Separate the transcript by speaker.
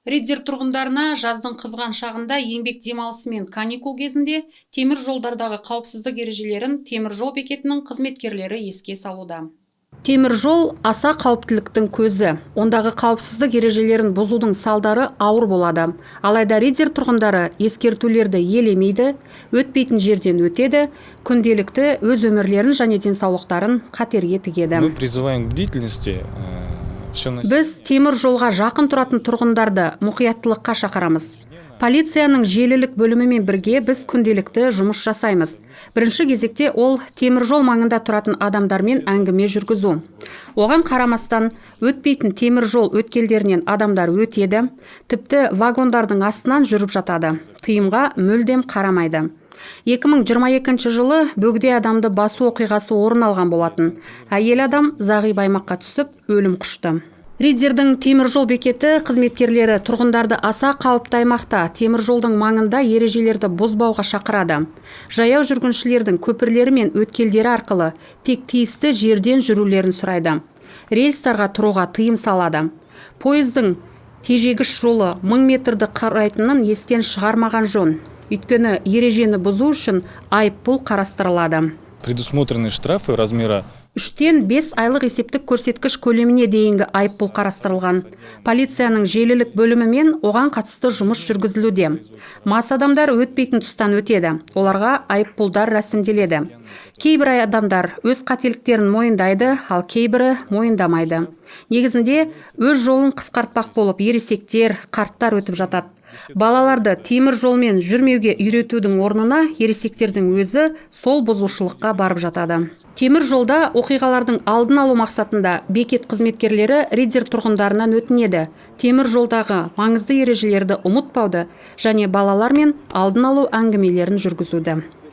Speaker 1: Риддер тұрғындарына жаздың қызған шағында еңбек демалысы мен каникул кезінде темір жолдардағы қауіпсіздік ережелерін темір жол бекетінің қызметкерлері еске салуда. Темір жол аса қауіптіліктің көзі. Ондағы қауіпсіздік ережелерін бұзудың салдары ауыр болады. Алайда Риддер тұрғындары ескертулерді елемейді, өтпейтін жерден өтеді, күнделікті өз өмірлерін және денсаулықтарын қатерге тігеді.
Speaker 2: Мы призываем к бдительности.
Speaker 1: Біз темір жолға жақын тұратын тұрғындарды мұқияттылыққа шақырамыз. Полицияның желілік бөлімімен бірге біз күнделікті жұмыс жасаймыз. Бірінші кезекте ол темір жол маңында тұратын адамдармен әңгіме жүргізу. Оған қарамастан өтпейтін темір жол өткелдерінен адамдар өтеді, тіпті вагондардың астынан жүріп жатады. Тыйымға мүлдем қарамайды. 2022 жылы бөгде адамды басу оқиғасы орын алған болатын. Әйел адам зағип аймаққа түсіп, өлім құшты. Риддердің темір жол бекеті қызметкерлері тұрғындарды аса қауіпті аймақта темір жолдың маңында ережелерді бұзбауға шақырады. Жаяу жүргіншілердің көпірлері мен өткелдері арқылы тек тиісті жерден жүрулерін сұрайды. Рельстарға тұруға тыйым салады. Пойыздың тежегіш жолы 1000 метрді құрайтынын естен шығармаған жөн. Өйткені ережені бұзу үшін айыппұл қарастырылады.
Speaker 2: Предусмотрены штрафы размера
Speaker 1: 3-тен 5 айлық есептік көрсеткіш көлеміне дейінгі айыппұл қарастырылған. Полицияның желілік бөлімімен оған қатысты жұмыс жүргізілуде. Мас адамдар өтпейтін тұстан өтеді. Оларға айыппұлдар рәсімделеді. Кейбір адамдар өз қателіктерін мойындайды, ал кейбірі мойындамайды. Негізінде өз жолын қысқартпақ болып ересектер, қарттар өтіп жатады. Балаларды темір жолмен жүрмеуге үйретудің орнына ересектердің өзі сол бұзушылыққа барып жатады. Темір жолда оқиғалардың алдын алу мақсатында бекет қызметкерлері Риддер тұрғындарынан өтінеді. Темір жолдағы маңызды ережелерді ұмытпауды және балалармен алдын алу әңгімелерін жүргізуді.